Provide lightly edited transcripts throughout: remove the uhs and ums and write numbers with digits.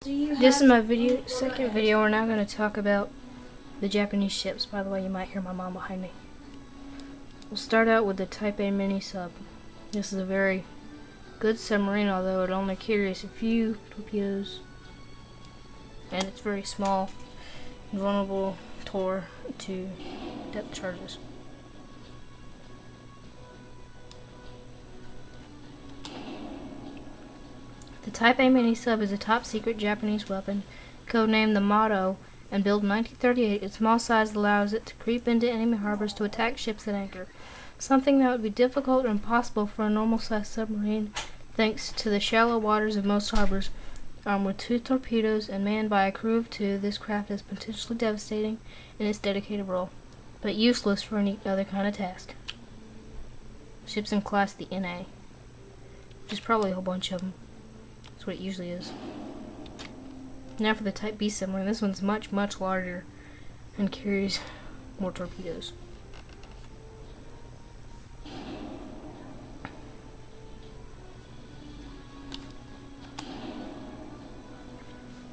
This is my second video. We're now going to talk about the Japanese ships. By the way, you might hear my mom behind me. We'll start out with the Type A mini sub. This is a very good submarine, although it only carries a few torpedoes, and it's very small, vulnerable to depth charges. The Type A mini sub is a top-secret Japanese weapon, codenamed the Motto, and built in 1938. Its small size allows it to creep into enemy harbors to attack ships at anchor, something that would be difficult or impossible for a normal-sized submarine, thanks to the shallow waters of most harbors. Armed with 2 torpedoes and manned by a crew of 2, this craft is potentially devastating in its dedicated role, but useless for any other kind of task. Ships in class the NA, which is probably a whole bunch of them. That's what it usually is. Now for the Type B submarine. This one's much larger and carries more torpedoes.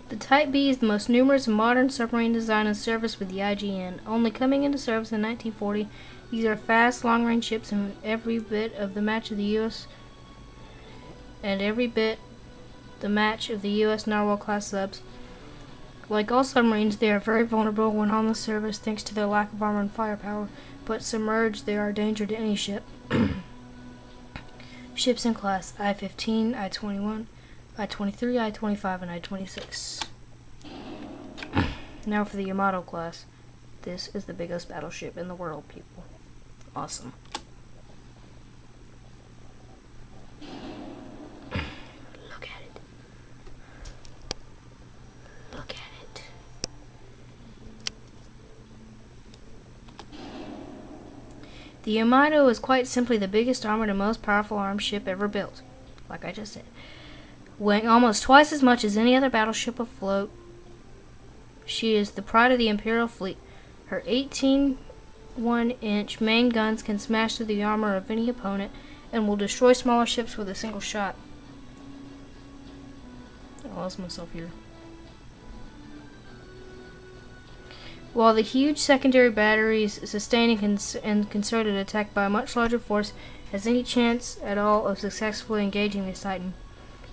The Type B is the most numerous and modern submarine design in service with the IJN. Only coming into service in 1940, these are fast, long-range ships and every bit of the match of the U.S. Narwhal class subs. Like all submarines, they are very vulnerable when on the surface thanks to their lack of armor and firepower, but submerged they are a danger to any ship. Ships in class I-15, I-21, I-23, I-25, and I-26. Now for the Yamato class. This is the biggest battleship in the world, people. Awesome. Look at it. Look at it. The Yamato is quite simply the biggest armored and most powerful armed ship ever built, like I just said. Weighing almost twice as much as any other battleship afloat, she is the pride of the Imperial fleet. Her 18-1-inch main guns can smash through the armor of any opponent and will destroy smaller ships with a single shot. I lost myself here. While the huge secondary batteries sustain and concerted attack by a much larger force has any chance at all of successfully engaging this Titan.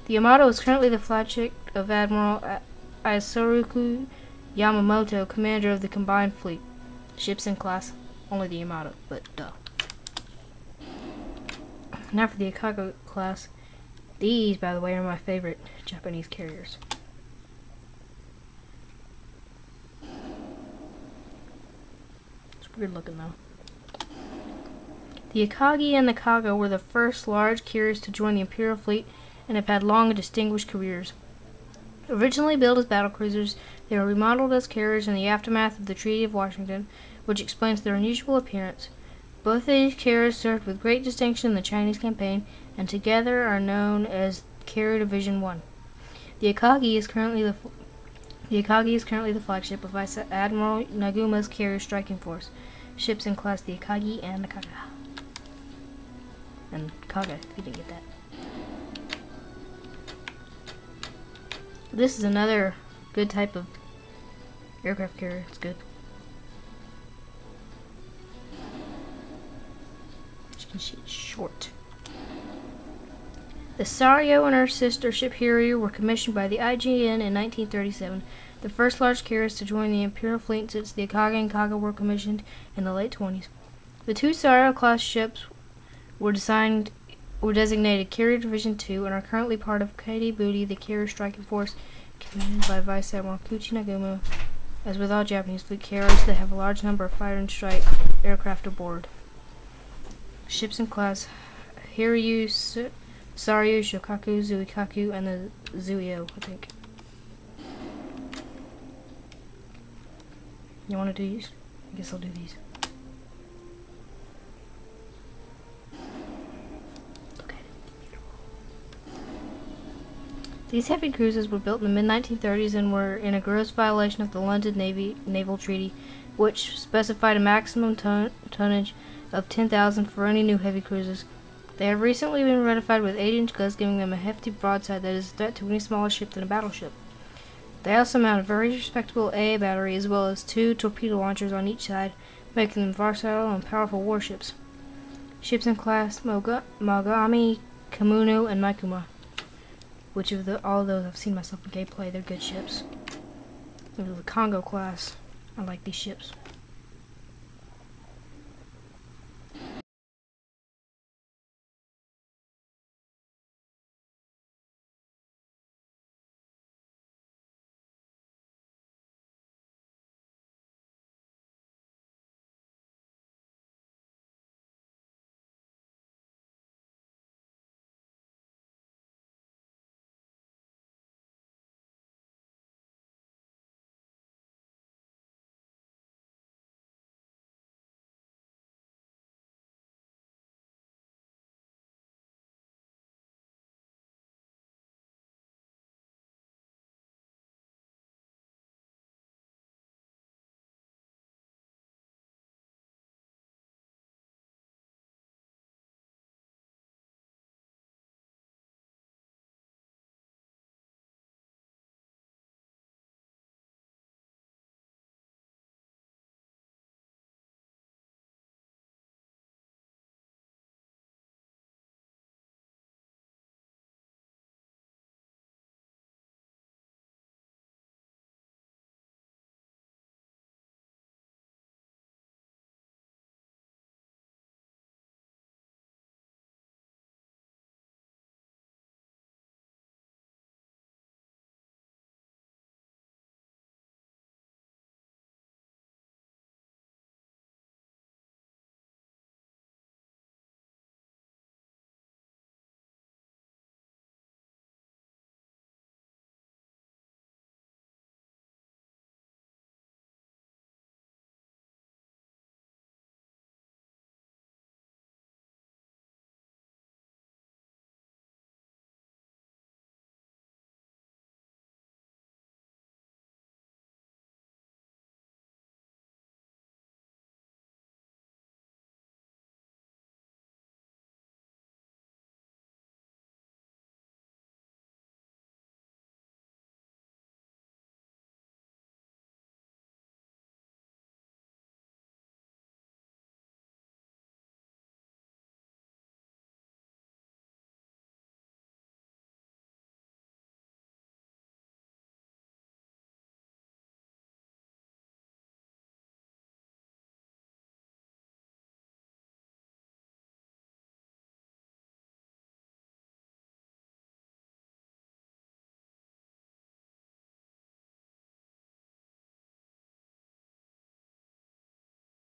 The Yamato is currently the flagship of Admiral Isoroku Yamamoto, commander of the combined fleet. Ships in class, only the Yamato, but duh. Now for the Akago class. These, by the way, are my favorite Japanese carriers. It's weird looking though. The Akagi and the Kago were the first large carriers to join the Imperial fleet and have had long and distinguished careers. Originally built as battlecruisers, they were remodeled as carriers in the aftermath of the Treaty of Washington, which explains their unusual appearance. Both of these carriers served with great distinction in the Chinese campaign, and together are known as Carrier Division 1. The Akagi is currently the flagship of Vice Admiral Naguma's carrier striking force. Ships in class the Akagi and the Kaga. And Kaga, if you didn't get that. This is another good type of aircraft carrier. It's good. As you can see, it's short. The Sario and her sister ship Hiryu were commissioned by the IJN in 1937, the first large carriers to join the Imperial fleet since the Akagi and Kaga were commissioned in the late 20s. The 2 Sario-class ships were designated Carrier Division 2 and are currently part of Katie Booty, the carrier striking force commanded by Vice Admiral Kuchi Naguma. As with all Japanese fleet carriers, they have a large number of fighter and strike aircraft aboard. Ships in class Hiryu, Sario, Shokaku, Zuikaku, and the Zuio, I think. You want to do these? I guess I'll do these. These heavy cruisers were built in the mid-1930s and were in a gross violation of the London Naval Treaty, which specified a maximum tonnage of 10,000 for any new heavy cruisers. They have recently been ratified with 8-inch guns, giving them a hefty broadside that is a threat to any smaller ship than a battleship. They also mount a very respectable AA battery as well as 2 torpedo launchers on each side, making them versatile and powerful warships. Ships in class Mogami, Kamunu, and Maikuma. Which of all of those I've seen myself in gameplay, they're good ships. Look at the Congo class. I like these ships.